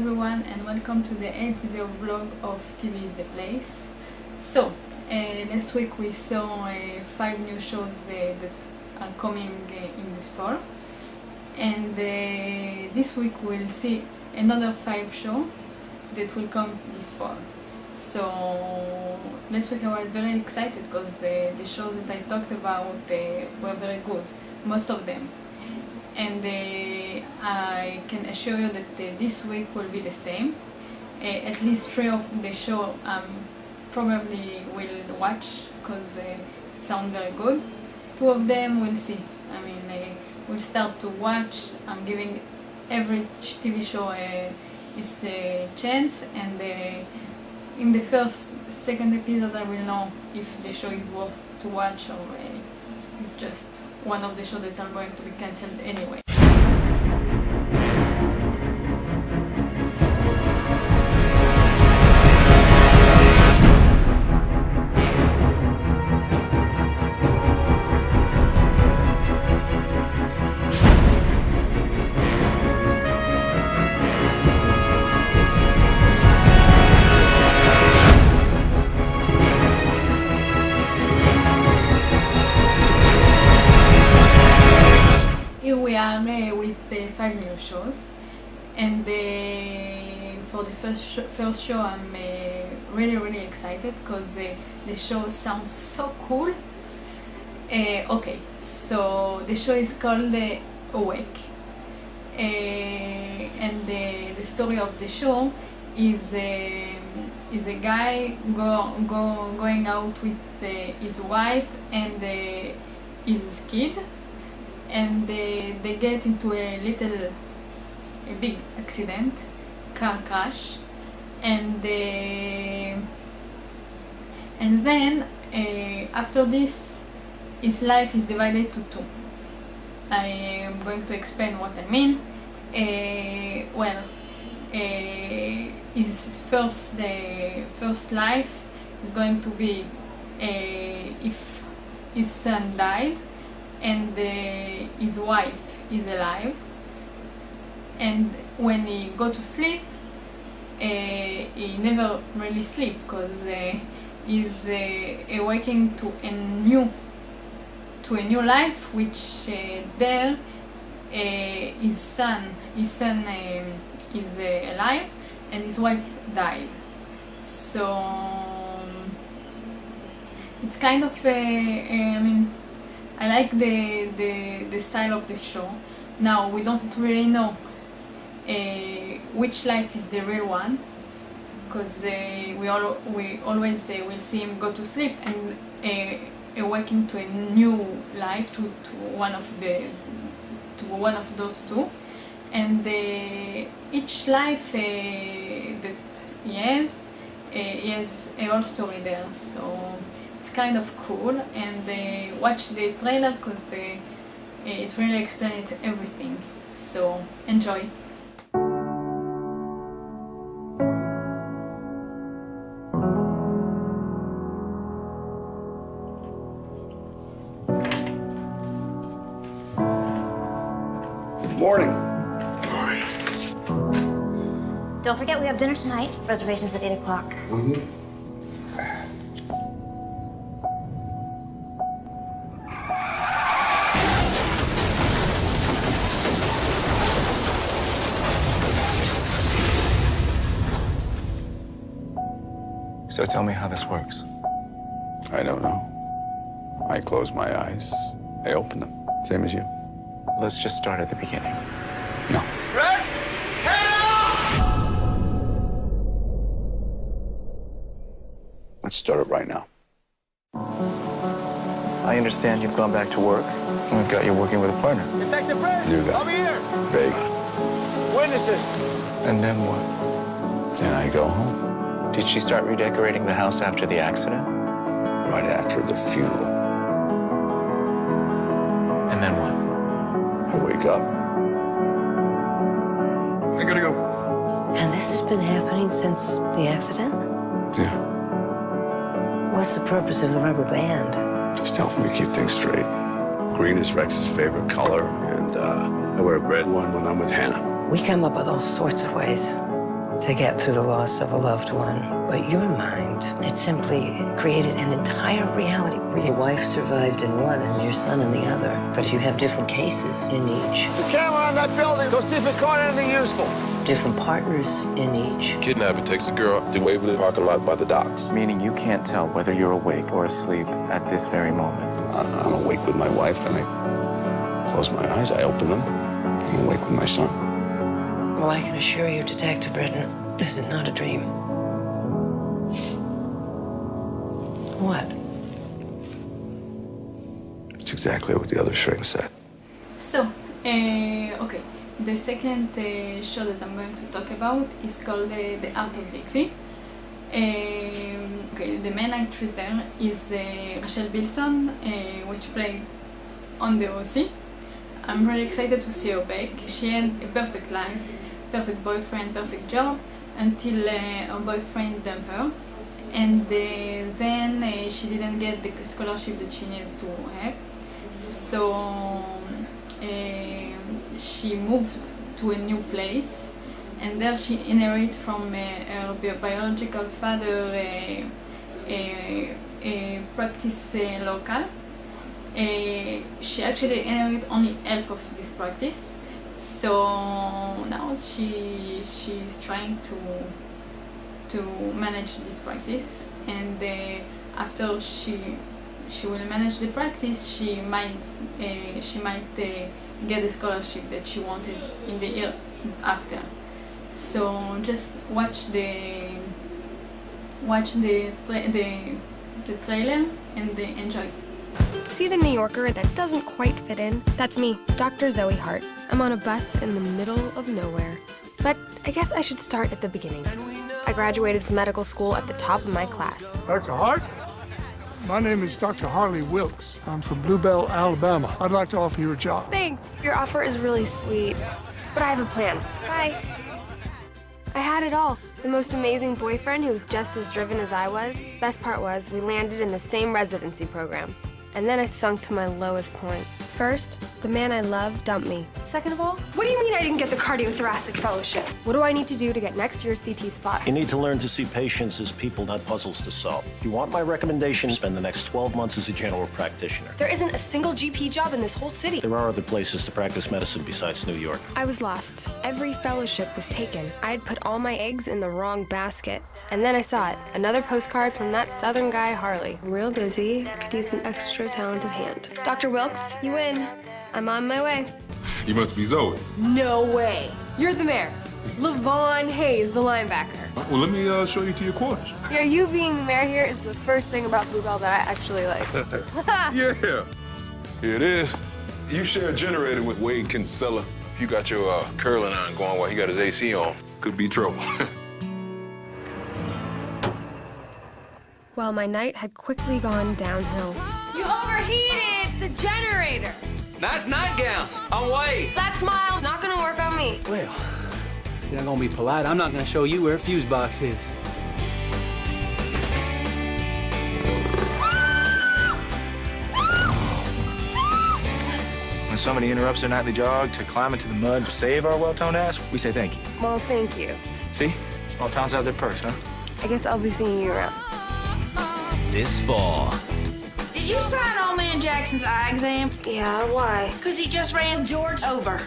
everyone, and welcome to the 8th video vlog of TV is the Place. So, last week we saw 5 new shows that are coming in this fall, and this week we'll see another 5 shows that will come this fall. So last week I was very excited because the shows that I talked about were very good, most of them. And I can assure you that this week will be the same. At least 3 of the show probably will watch because it sound very good. 2 of them we'll see. I mean, we'll start to watch. I'm giving every TV show its chance, and in the second episode I will know if the show is worth to watch or it's just one of the shows that are going to be cancelled anyway. We are with 5 new shows, and for the first show I'm really excited because the show sounds so cool. Okay, so the show is called Awake, and the story of the show is a guy going out with his wife and his kid, and they get into a big accident, car crash, and then after this his life is divided to 2. I am going to explain what I mean. His first life is going to be if his son died and his wife is alive, and when he go to sleep he never really sleep because he's awaking to a new life, which there his son is alive and his wife died. So it's kind of I mean, I like the style of the show. Now we don't really know which life is the real one, because we always will see him go to sleep and awaken to a new life, to one of those 2, and each life that he has a whole story there. So it's kind of cool, and watch the trailer because it really explains everything. So enjoy. Good morning. Don't forget we have dinner tonight. Reservations at 8 o'clock. So tell me how this works. I don't know. I close my eyes, I open them, same as you. Let's just start at the beginning. No. Rex! Help! Let's start it right now. I understand you've gone back to work. We've got you working with a partner. Detective Prince! Knew that. Over here! Vague. Witnesses! And then what? Then I go home, Did she start redecorating the house after the accident? right after the funeral. And then what? I wake up. I gotta go. And this has been happening since the accident? Yeah, What's the purpose of the rubber band? just helping me keep things straight. Green is Rex's favorite color, and I wear a red one when I'm with Hannah. We come up with all sorts of ways. to get through the loss of a loved one. But your mind, it simply created an entire reality where your wife survived in one and your son in the other. But you have different cases in each. The camera on that building. Go see if it caught anything useful. Different partners in each. Kidnapping takes the girl to Waverly parking lot by the docks. Meaning you can't tell whether you're awake or asleep at this very moment. I'm awake with my wife, and I close my eyes, I open them, I'm awake with my son. Well, I can assure you, Detective Britton, this is not a dream. What? It's exactly what the other shrink said. So, okay, the second show that I'm going to talk about is called The Art of Dixie. Okay, the main actress there is Rachel Bilson, which played on the OC. I'm really excited to see her back. She had a perfect life, perfect boyfriend, perfect job, until her boyfriend dumped her. And then she didn't get the scholarship that she needed to have. So she moved to a new place, and there she inherited from her biological father a practice local. She actually inherited only half of this practice, so now she's trying to manage this practice, and after she will manage the practice, she might get the scholarship that she wanted in the year after. So just watch the trailer and enjoy. See the New Yorker that doesn't quite fit in? That's me, Dr. Zoe Hart. I'm on a bus in the middle of nowhere. But I guess I should start at the beginning. I graduated from medical school at the top of my class. Dr. Hart? My name is Dr. Harley Wilkes. I'm from Bluebell, Alabama. I'd like to offer you a job. Thanks. Your offer is really sweet. But I have a plan. Bye. I had it all. The most amazing boyfriend who was just as driven as I was. Best part was, we landed in the same residency program. And then I sunk to my lowest point. First, the man I love dumped me. Second of all, what do you mean I didn't get the cardiothoracic fellowship? What do I need to do to get next year's CT spot? You need to learn to see patients as people, not puzzles to solve. If you want my recommendation, spend the next 12 months as a general practitioner. There isn't a single GP job in this whole city. There are other places to practice medicine besides New York. I was lost. Every fellowship was taken. I had put all my eggs in the wrong basket. And then I saw it. Another postcard from that southern guy, Harley. Real busy. Could use an extra talented hand. Dr. Wilkes, you win. I'm on my way. You must be Zoe. No way. You're the mayor. Levon Hayes, the linebacker. Well, let me show you to your quarters. Yeah, you being the mayor here is the first thing about Bluebell that I actually like. Yeah. Here it is. You share a generator with Wade Kinsella. If you got your curling iron going while he got his AC on, could be trouble. Well, my night had quickly gone downhill. You overheated the generator. Nice nightgown. On Wade. That smile's not gonna work on me. Well, if you're not gonna be polite, I'm not gonna show you where a fuse box is. When somebody interrupts their nightly jog to climb into the mud to save our well-toned ass, we say thank you. Well, thank you. See? Small towns have their perks, huh? I guess I'll be seeing you around. This fall. Did you sign Old Man Jackson's eye exam? Yeah, why? Because he just ran George over.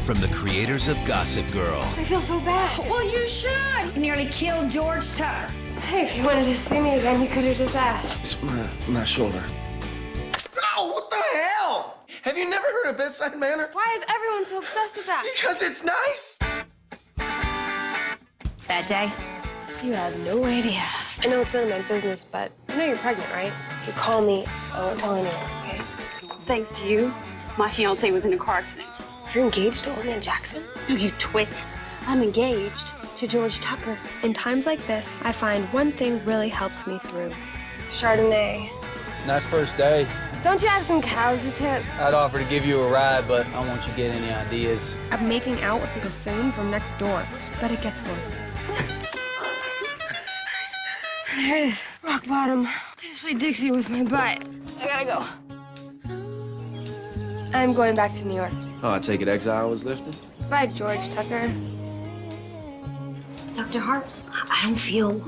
From the creators of Gossip Girl. I feel so bad. Well, you should. You nearly killed George Tucker. Hey, if you wanted to see me again, you could have just asked. It's my shoulder. Oh, what the hell? Have you never heard of bedside manner? Why is everyone so obsessed with that? Because it's nice. Bad day? You have no idea. I know it's none of my business, but I know you're pregnant, right? If you call me, I won't tell anyone, okay? Thanks to you, my fiance was in a car accident. You're engaged to Old Man Jackson? No, you twit. I'm engaged to George Tucker. In times like this, I find one thing really helps me through. Chardonnay. Nice first day. Don't you have some cows to tip? I'd offer to give you a ride, but I won't you get any ideas. Of making out with the buffoon from next door. But it gets worse. There it is, rock bottom. I just played Dixie with my butt. I gotta go. I'm going back to New York. Oh, I take it exile was lifted? Bye, George Tucker. Dr. Hart, I don't feel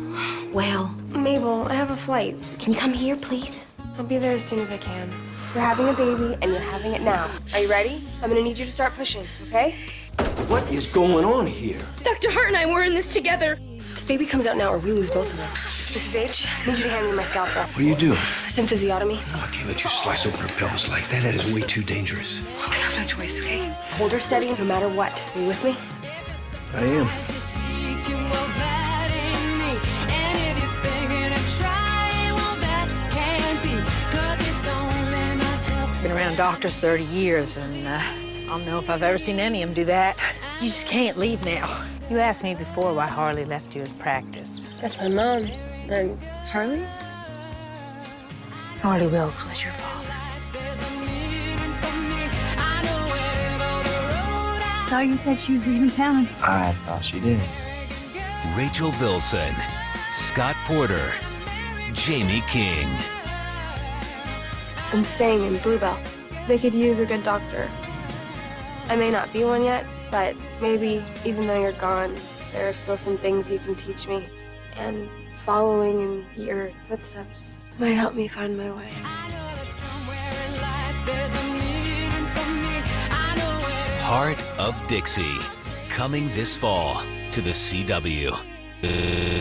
well. Mabel, I have a flight. Can you come here, please? I'll be there as soon as I can. You're having a baby, and you're having it now. Are you ready? I'm gonna need you to start pushing, okay? What is going on here? Dr. Hart and I were in this together. This baby comes out now, or we lose both of them. Mrs. H, I need you to hand me my scalpel. What are you doing? Some physiotomy. No, I can't let you slice open her pelvis like that. That is way too dangerous. I have no choice, okay? Hold her steady no matter what. Are you with me? I am. Been around doctors 30 years, and I don't know if I've ever seen any of them do that. You just can't leave now. You asked me before why Harley left you as practice. That's my mom. And Harley? Harley Wilkes was your father. Thought you said she was leaving town. I thought she did. Rachel Bilson, Scott Porter, Jamie King. I'm staying in Bluebell. They could use a good doctor. I may not be one yet, but maybe even though you're gone, there are still some things you can teach me. And following in your footsteps might help me find my way. Heart of Dixie, coming this fall to the CW.